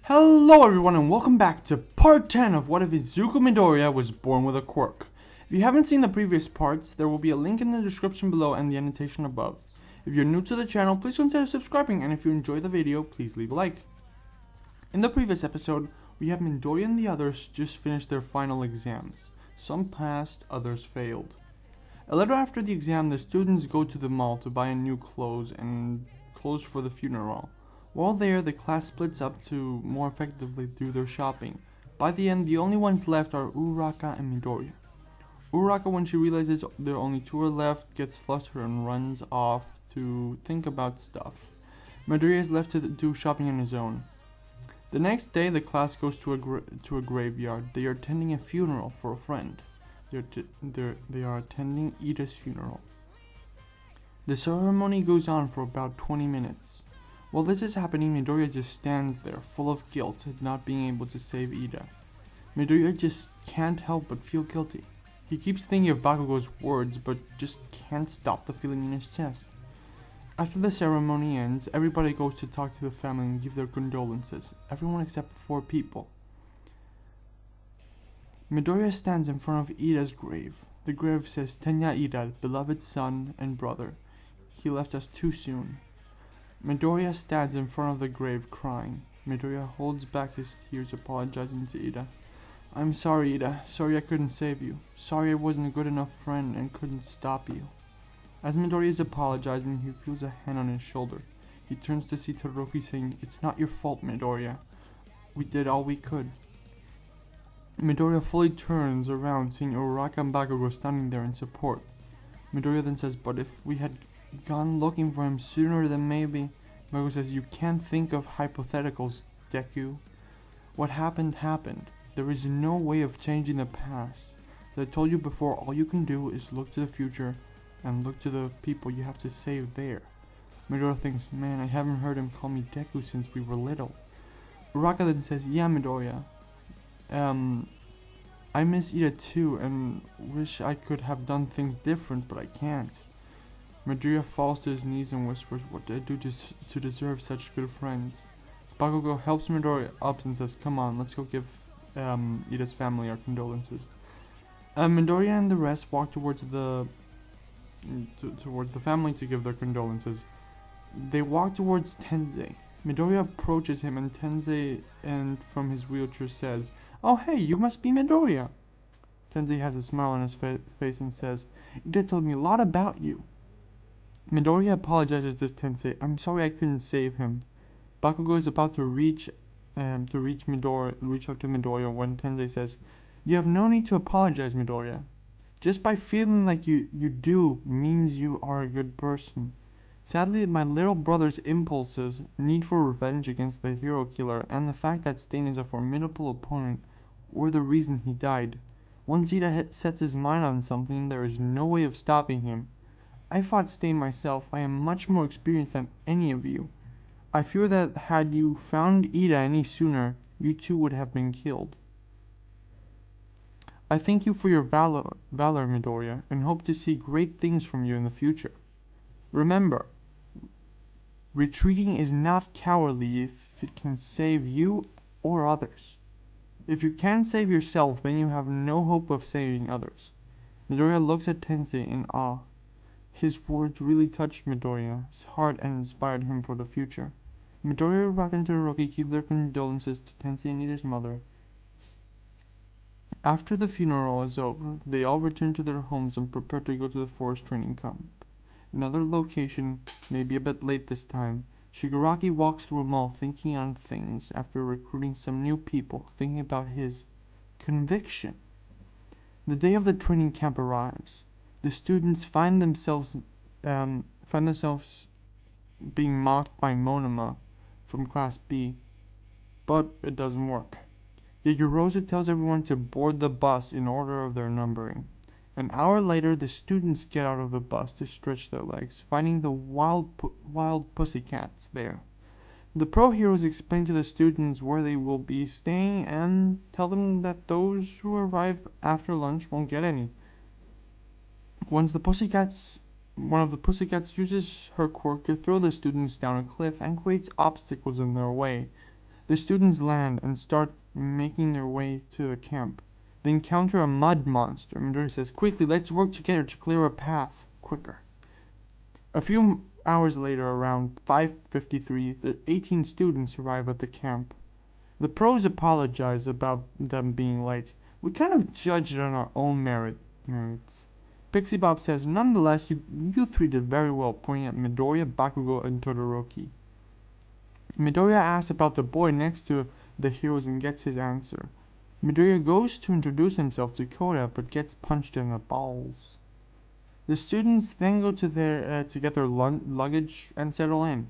Hello everyone and welcome back to part 10 of What If Izuku Midoriya Was Born with a Quirk. If you haven't seen the previous parts, there will be a link in the description below and the annotation above. If you're new to the channel, please consider subscribing, and if you enjoyed the video, please leave a like. In the previous episode, we have Midoriya and the others just finished their final exams. Some passed, others failed. A little after the exam, the students go to the mall to buy new clothes and clothes for the funeral. While there, the class splits up to more effectively do their shopping. By the end, the only ones left are Uraraka and Midoriya. Uraraka, when she realizes there are only two are left, gets flustered and runs off to think about stuff. Midoriya is left to do shopping on his own. The next day, the class goes to a graveyard. They are attending a funeral for a friend. They are attending Ida's funeral. The ceremony goes on for about 20 minutes. While this is happening, Midoriya just stands there, full of guilt at not being able to save Ida. Midoriya just can't help but feel guilty. He keeps thinking of Bakugo's words, but just can't stop the feeling in his chest. After the ceremony ends, everybody goes to talk to the family and give their condolences. Everyone except 4 people. Midoriya stands in front of Ida's grave. The grave says, "Tenya Ida, beloved son and brother. He left us too soon." Midoriya stands in front of the grave crying. Midoriya holds back his tears, apologizing to Ida. "I'm sorry, Ida. Sorry I couldn't save you. Sorry I wasn't a good enough friend and couldn't stop you." As Midoriya is apologizing, he feels a hand on his shoulder. He turns to see Todoroki saying, "It's not your fault, Midoriya. We did all we could." Midoriya fully turns around, seeing Uraraka and Bakugo standing there in support. Midoriya then says, "But if we had gone looking for him sooner, then maybe..." Bakugo says, "You can't think of hypotheticals, Deku. What happened happened. There is no way of changing the past. As I told you before, all you can do is look to the future and look to the people you have to save there." Midoriya thinks, "Man, I haven't heard him call me Deku since we were little." Uraraka then says, "Yeah, Midoriya. I miss Ida too and wish I could have done things different, but I can't." Midoriya falls to his knees and whispers, "What did I do to deserve such good friends?" Bakugo helps Midoriya up and says, "Come on, let's go give Ida's family our condolences." Midoriya and the rest walk towards the family to give their condolences. They walk towards Tensei. Midoriya approaches him and Tensei from his wheelchair says, "Oh hey, you must be Midoriya." Tensei has a smile on his face and says, "Ida told me a lot about you." Midoriya apologizes to Tensei. "I'm sorry I couldn't save him." Bakugo is about to reach out to Midoriya when Tensei says, "You have no need to apologize, Midoriya. Just by feeling like you do means you are a good person. Sadly, my little brother's impulses, need for revenge against the hero killer, and the fact that Stain is a formidable opponent were the reason he died. Once Ida sets his mind on something, there is no way of stopping him. I fought Stain myself. I am much more experienced than any of you. I fear that had you found Ida any sooner, you too would have been killed. I thank you for your valor, Midoriya, and hope to see great things from you in the future. Remember, retreating is not cowardly if it can save you or others. If you can't save yourself, then you have no hope of saving others." Midoriya looks at Tensei in awe. His words really touched Midoriya's heart and inspired him for the future. Midoriya, Uraraka, and Todoroki give their condolences to Tensei and Ida's mother. After the funeral is over, they all return to their homes and prepare to go to the forest training camp. Another location, maybe a bit late this time, Shigaraki walks through a mall thinking on things after recruiting some new people, thinking about his conviction. The day of the training camp arrives. The students find themselves being mocked by Monoma from Class B, but it doesn't work. Yagurosa tells everyone to board the bus in order of their numbering. An hour later, the students get out of the bus to stretch their legs, finding the wild pussycats there. The pro heroes explain to the students where they will be staying and tell them that those who arrive after lunch won't get any. One of the pussycats uses her quirk to throw the students down a cliff and creates obstacles in their way. The students land and start making their way to the camp. They encounter a mud monster. Midoriya says, "Quickly, let's work together to clear a path quicker." A few hours later, around 5:53, the 18 students arrive at the camp. The pros apologize about them being late. "We kind of judged on our own merits." Pixie Bob says, "Nonetheless, you three did very well," pointing at Midoriya, Bakugo, and Todoroki. Midoriya asks about the boy next to the heroes and gets his answer. Midoriya goes to introduce himself to Koda but gets punched in the balls. The students then go to get their luggage and settle in.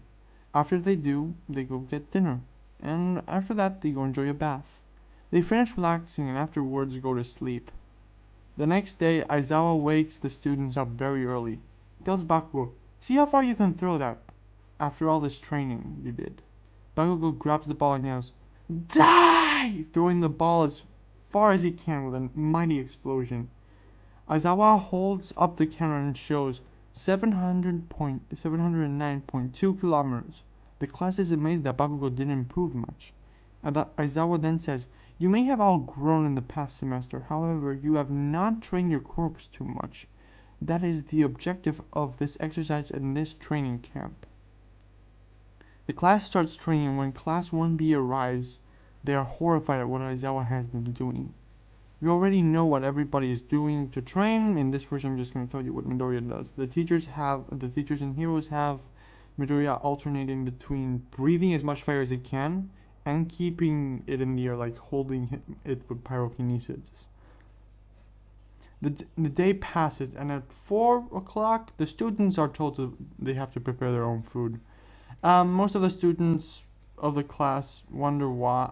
After they do, they go get dinner, and after that they go enjoy a bath. They finish relaxing and afterwards go to sleep. The next day, Aizawa wakes the students up very early. He tells Bakugo, "See how far you can throw that after all this training you did." Bakugo grabs the ball and yells, "Die!" throwing the ball as far as he can with a mighty explosion. Aizawa holds up the camera and shows 709.2 kilometers. The class is amazed that Bakugo didn't improve much. Aizawa then says, "You may have all grown in the past semester, however, you have not trained your corpse too much. That is the objective of this exercise and this training camp." The class starts training, and when Class 1B arrives, they are horrified at what Aizawa has been doing. We already know what everybody is doing to train. In this version, I'm just going to tell you what Midoriya does. The teachers and heroes have Midoriya alternating between breathing as much fire as he can and keeping it in the air, like holding it with pyrokinesis. The day passes, and at 4 o'clock, the students are told they have to prepare their own food. Most of the students of the two classes wonder why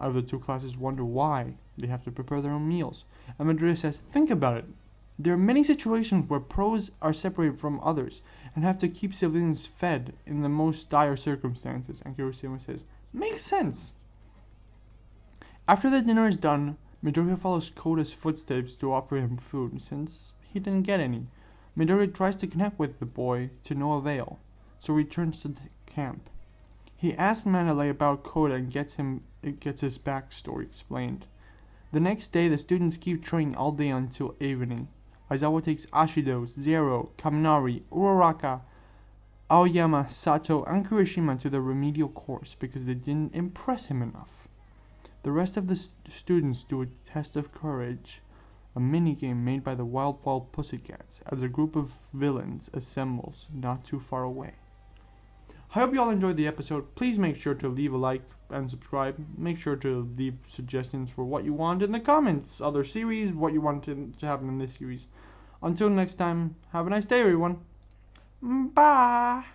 they have to prepare their own meals. And Midoriya says, "Think about it. There are many situations where pros are separated from others and have to keep civilians fed in the most dire circumstances." And Kirishima says, "Makes sense." After the dinner is done, Midoriya follows Koda's footsteps to offer him food, since he didn't get any. Midoriya tries to connect with the boy to no avail, so returns to the camp. He asks Mandalay about Koda and gets his backstory explained. The next day, the students keep training all day until evening. Aizawa takes Ashido, Zero, Kaminari, Uraraka, Aoyama, Sato, and Kirishima to the remedial course because they didn't impress him enough. The rest of the students do a test of courage, a minigame made by the Wild Pussycats, as a group of villains assembles not too far away. I hope you all enjoyed the episode. Please make sure to leave a like and subscribe. Make sure to leave suggestions for what you want in the comments, other series, what you want to happen in this series. Until next time, have a nice day, everyone. Bye!